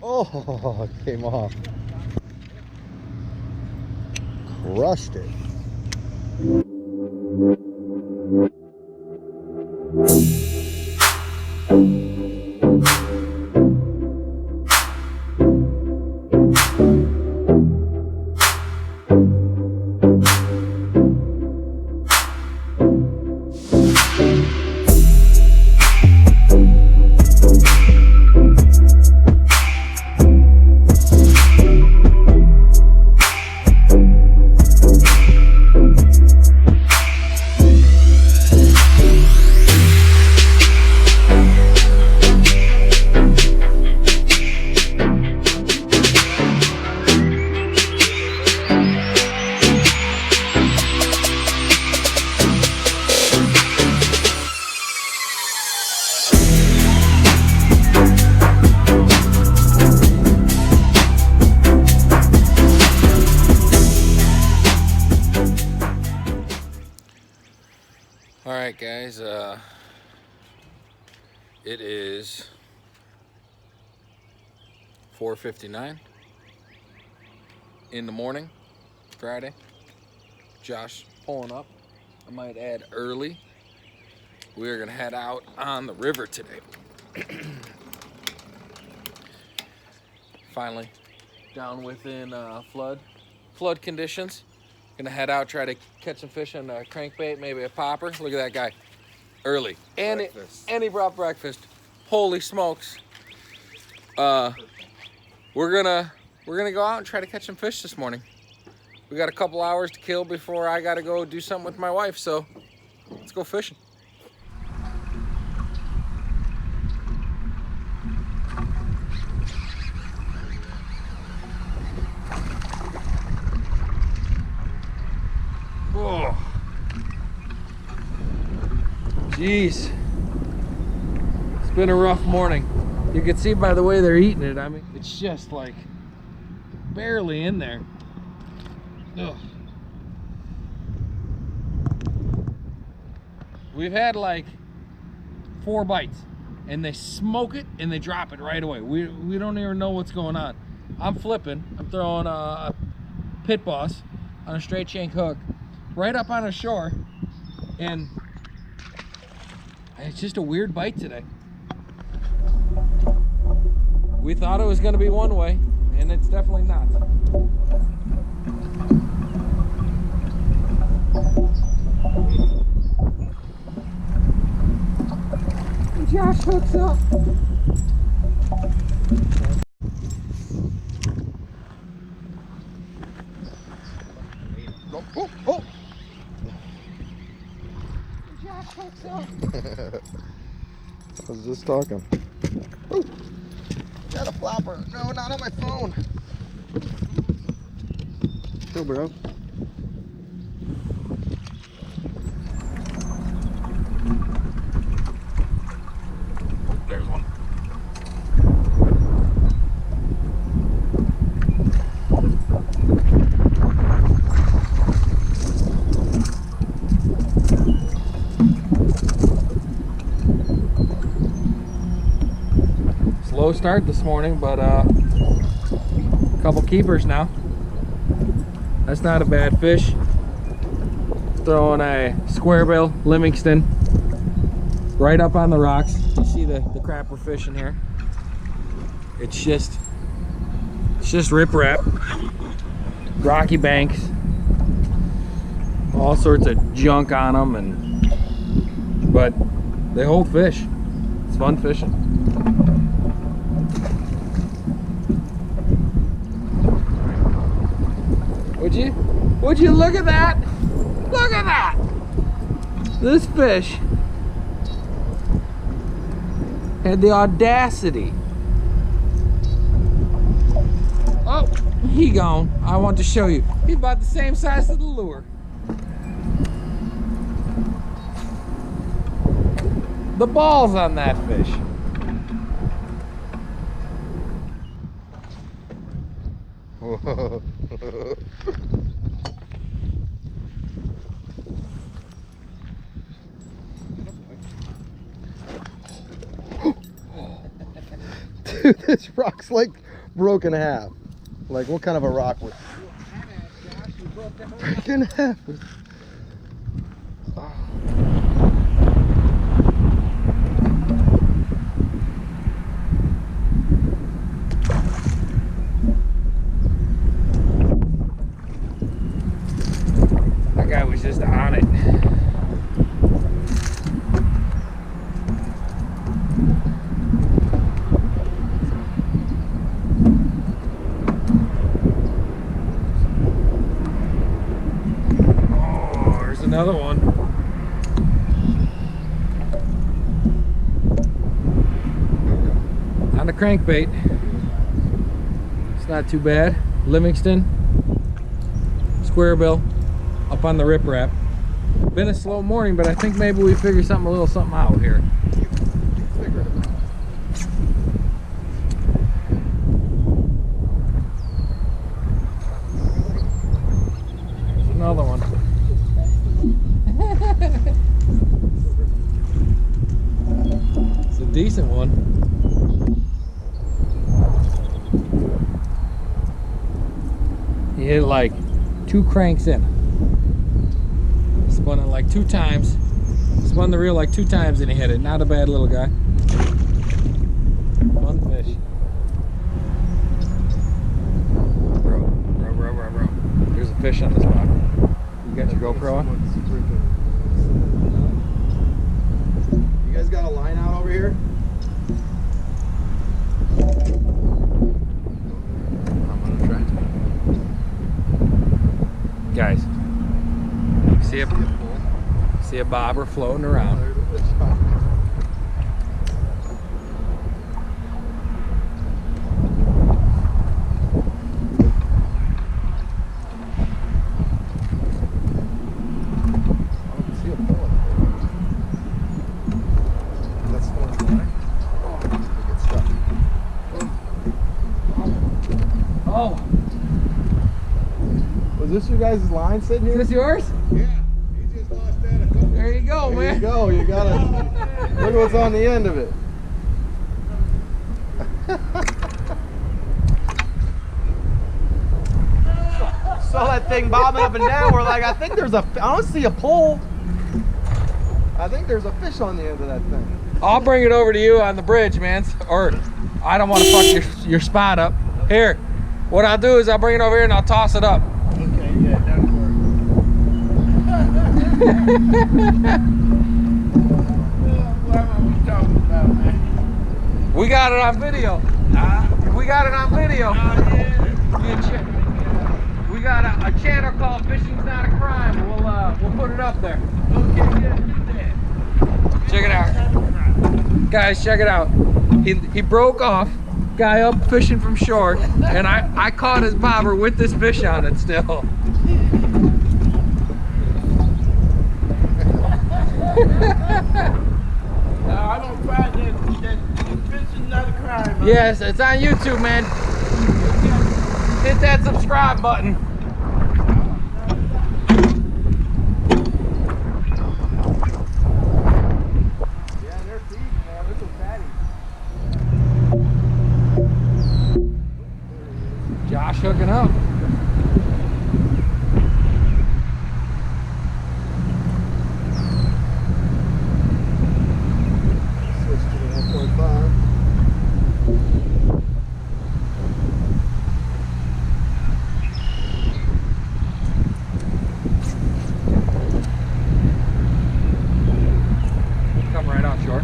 Oh, it came off. Crushed it. All right, guys, it is 4:59 in the morning, Friday. Josh pulling up. I might add early. We are gonna head out on the river today. Finally, down within flood conditions. Gonna head out, try to catch some fish on a crankbait, maybe a popper. Look at that guy, early, and he brought breakfast. Holy smokes! We're gonna go out and try to catch some fish this morning. We got a couple hours to kill before I gotta go do something with my wife. So let's go fishing. Oh, jeez. It's been a rough morning. You can see by the way they're eating it. I mean, it's just like barely in there. Ugh. We've had like 4 bites and they smoke it and they drop it right away. We don't even know what's going on. I'm flipping. I'm throwing a pit boss on a straight shank hook right up on a shore, and it's just a weird bite today. We thought it was going to be one way, and it's definitely not. Josh hooks up. Oh, oh. Josh hooks up. I was just talking. Ooh. Got a flopper. No, not on my phone. Chill, bro. There's one. Slow start this morning, but a couple keepers now. That's not a bad fish. Throwing a square bill Livingston right up on the rocks. You see the crap we're fishing here. It's just riprap, rocky banks, all sorts of junk on them, but they hold fish. It's fun fishing. Would you look at that? Look at that! This fish had the audacity. Oh, he gone. I want to show you. He's about the same size as the lure. The balls on that fish. Dude, this rock's like broke in half. Like, what kind of a rock was broke in half? Oh. That guy was just on it. Another one. On the crankbait. It's not too bad. Livingston, square bill, up on the riprap. Been a slow morning, but I think maybe we figure a little something out here. There's another one. It's a decent one. He hit like 2 cranks in. Spun it like 2 times. Spun the reel like 2 times and he hit it. Not a bad little guy. Fun fish. Bro. There's a fish on the spot. You got your GoPro on? You guys got a line out over here? I'm gonna try to. Guys, see a bobber floating around. Oh, was this your guys' line sitting here? is this yours? Yeah, he just lost that a couple. There you go, There man. you go, you gotta look what's on the end of it. Saw that thing bobbing up and down. We're like, I don't see a pole. I think there's a fish on the end of that thing. I'll bring it over to you on the bridge, man. Or I don't want to fuck your spot up. Here, what I'll do is I'll bring it over here and I'll toss it up. Okay, yeah, that'll work. What are we talking about, man? We got it on video. We got it on video. We got a channel called Fishing's Not a Crime. We'll put it up there. Okay, yeah, do that. Check it out. Guys, check it out. He broke off. Guy up fishing from shore, and I caught his bobber with this fish on it still. No, I don't find that fishing not a crime. Huh? Yes, it's on YouTube, man. Hit that subscribe button. Yeah, they're deep, man. They're some fatties. Josh hooking up. Switch to the 1.5. Come right out short.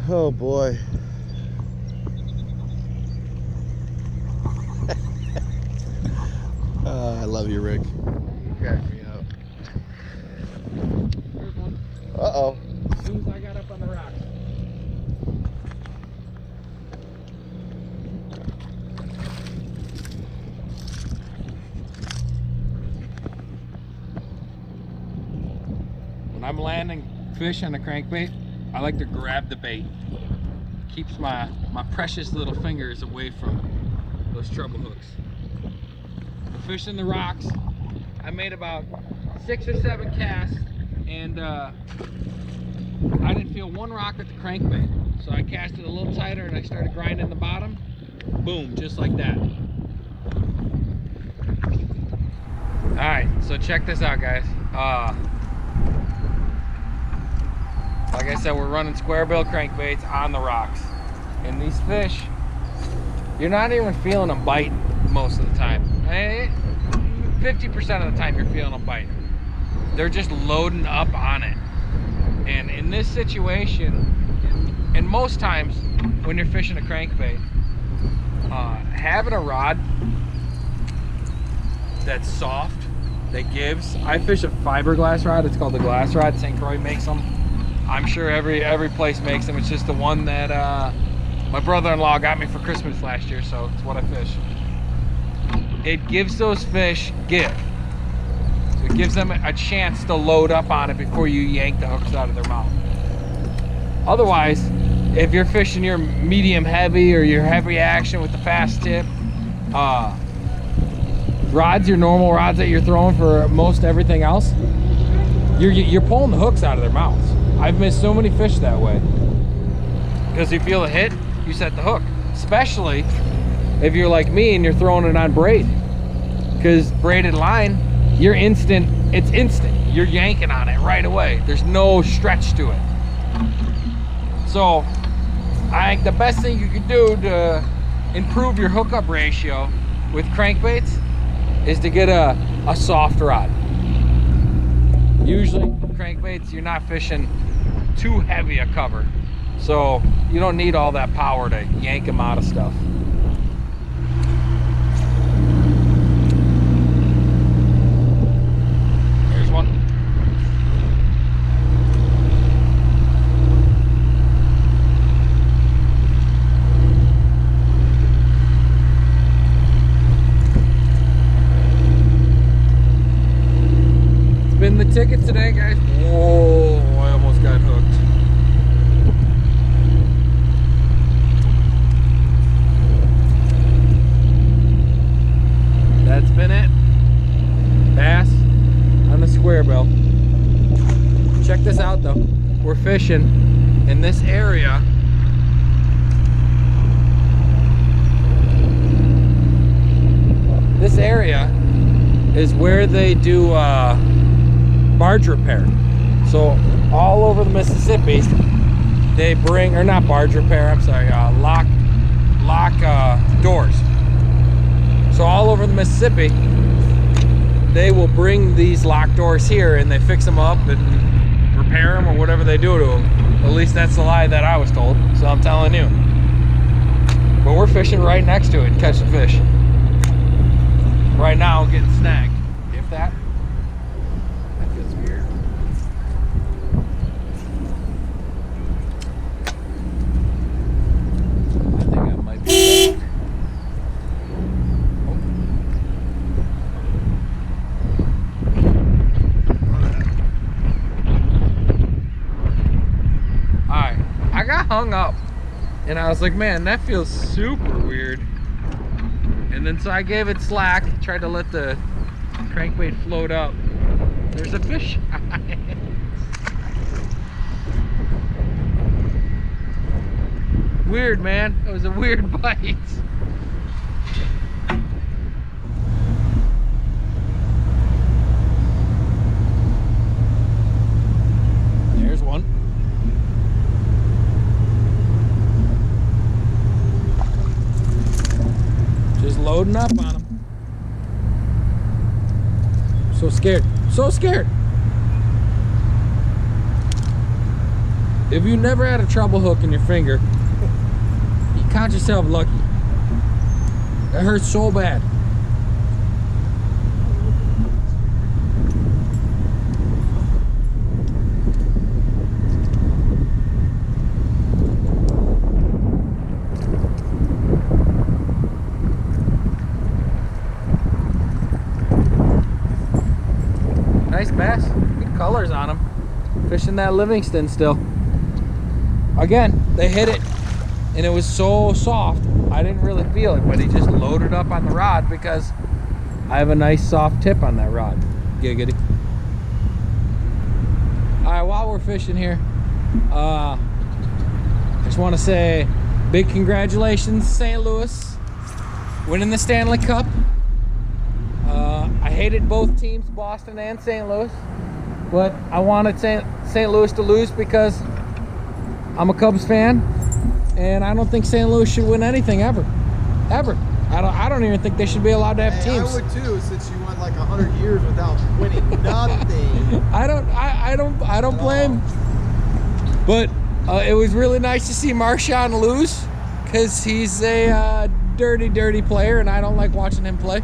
Oh boy. I love you, Rick. You crack me up. There's one. Uh-oh. As soon as I got up on the rocks. When I'm landing fish on a crankbait, I like to grab the bait. Keeps my precious little fingers away from those treble hooks. I'm fishing the rocks. I made about 6 or 7 casts, and I didn't feel one rock with the crankbait. So I cast it a little tighter and I started grinding the bottom. Boom, just like that. All right, so check this out, guys. Like I said, we're running square bill crankbaits on the rocks. And these fish, you're not even feeling them bite most of the time. 50% of the time you're feeling them bite. They're just loading up on it. And in this situation, and most times when you're fishing a crankbait, having a rod that's soft, that gives. I fish a fiberglass rod. It's called the glass rod. St. Croix makes them. I'm sure every place makes them. It's just the one that my brother-in-law got me for Christmas last year, so it's what I fish. It gives those fish give. So it gives them a chance to load up on it before you yank the hooks out of their mouth. Otherwise, if you're fishing your medium heavy or your heavy action with the fast tip, rods, your normal rods that you're throwing for most everything else, you're pulling the hooks out of their mouths. I've missed so many fish that way. Because you feel a hit, you set the hook. Especially if you're like me and you're throwing it on braid. Because braided line, it's instant. You're yanking on it right away. There's no stretch to it. So I think the best thing you can do to improve your hookup ratio with crankbaits is to get a soft rod. Usually crankbaits, you're not fishing too heavy a cover, so you don't need all that power to yank them out of stuff. Here's one. Been the ticket today, guys. Whoa, I almost got hooked. That's been it. Bass on the square bill. Check this out though. We're fishing in this area. This area is where they do barge repair. So all over the Mississippi, they bring, or not barge repair, I'm sorry, lock doors. So all over the Mississippi, they will bring these lock doors here and they fix them up and repair them or whatever they do to them. At least that's the lie that I was told, so I'm telling you. But we're fishing right next to it and catching fish. Right now, I'm getting snagged. If that. That feels weird. I think I might be. Alright, I got hung up. And I was like, man, that feels super weird. And then so I gave it slack, tried to let the crankbait float up. There's a fish. Weird, man. It was a weird bite. There's one. Just loading up on them. So scared. So scared. If you never had a treble hook in your finger, you count yourself lucky. That hurts so bad. Nice bass, good colors on them. Fishing that Livingston still. Again, they hit it and it was so soft, I didn't really feel it, but he just loaded up on the rod because I have a nice soft tip on that rod. Giggity. All right, while we're fishing here, I just want to say big congratulations, St. Louis, winning the Stanley Cup. I hated both teams, Boston and St. Louis, but I wanted St. Louis to lose because I'm a Cubs fan, and I don't think St. Louis should win anything ever. I don't even think they should be allowed to have teams. I would too, since you went like 100 years without winning nothing. I don't blame. But it was really nice to see Marchand lose, because he's a dirty player, and I don't like watching him play.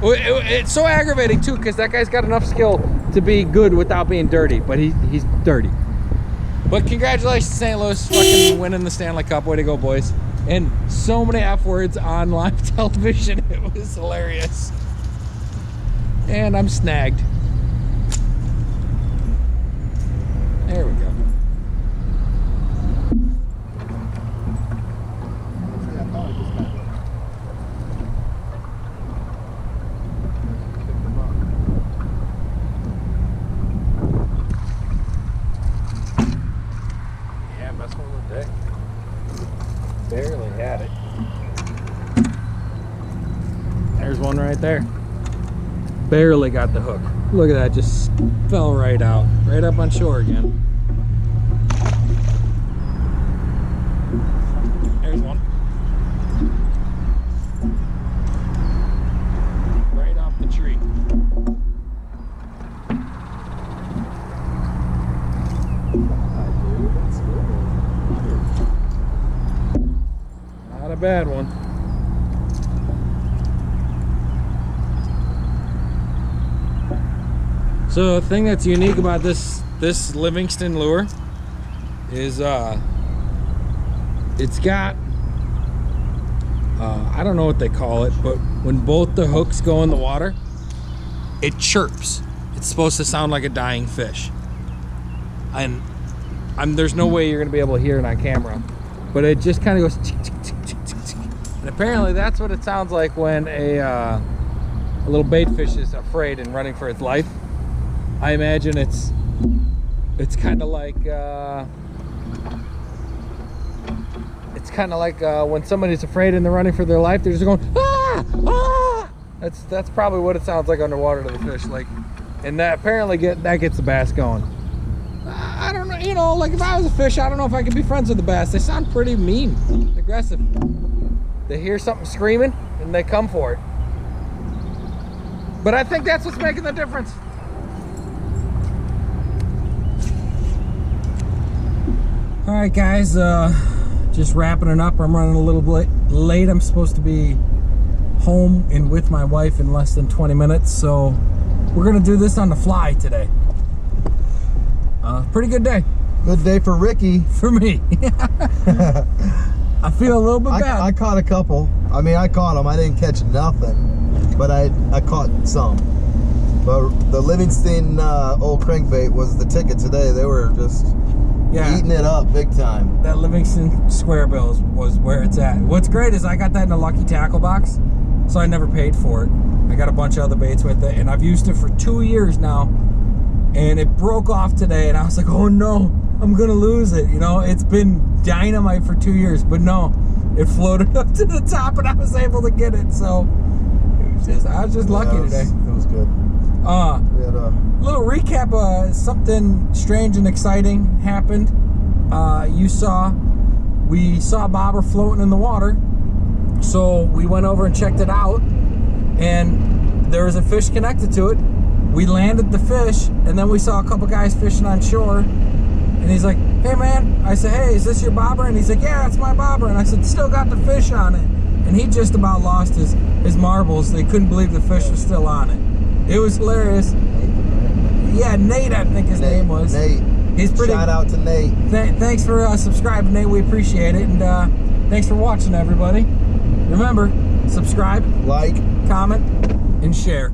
It's so aggravating too, because that guy's got enough skill to be good without being dirty, but he's dirty. But congratulations, St. Louis, fucking winning the Stanley Cup. Way to go, boys. And so many F words on live television. It was hilarious. And I'm snagged. There we go. Yeah, best one of the day. Barely had it. There's one right there. Barely got the hook. Look at that, just fell right out. Right up on shore again. There's one. Right off the tree. Not a bad one. So the thing that's unique about this Livingston lure is it's got I don't know what they call it, but when both the hooks go in the water, it chirps. It's supposed to sound like a dying fish, and there's no way you're gonna be able to hear it on camera, but it just kind of goes tick, tick, tick, tick, tick, tick. And apparently that's what it sounds like when a little bait fish is afraid and running for its life. I imagine it's kind of like when somebody's afraid and they're running for their life, they're just going ah, ah. That's probably what it sounds like underwater to the fish, like, and that apparently gets the bass going. I don't know, you know, like if I was a fish, I don't know if I could be friends with the bass. They sound pretty mean, aggressive. They hear something screaming and they come for it. But I think that's what's making the difference. All right, guys, just wrapping it up. I'm running a little bit late. I'm supposed to be home and with my wife in less than 20 minutes, so we're gonna do this on the fly today. Pretty good day. Good day for Ricky. For me. I feel a little bit bad. I caught a couple. I mean, I caught them. I didn't catch nothing, but I caught some. But the Livingston old crankbait was the ticket today. They were just eating it up big time. That Livingston square bill was where it's at. What's great is I got that in a lucky tackle box, so I never paid for it. I got a bunch of other baits with it, and I've used it for 2 years now, and it broke off today, and I was like, oh no, I'm gonna lose it. You know, it's been dynamite for 2 years, but no, it floated up to the top, and I was able to get it. So I was just lucky today. It was good. We had a little recap. Something strange and exciting happened. We saw a bobber floating in the water, so we went over and checked it out, and there was a fish connected to it. We landed the fish, and then we saw a couple guys fishing on shore, and he's like, hey man, I said, hey, is this your bobber? And he's like, yeah, it's my bobber. And I said, still got the fish on it. And he just about lost his marbles. They couldn't believe the fish was still on it. It was hilarious. Yeah, Nate, I think his name was. Nate. He's pretty. Shout out to Nate. Thanks for subscribing, Nate. We appreciate it. And thanks for watching, everybody. Remember, subscribe, like, comment, and share.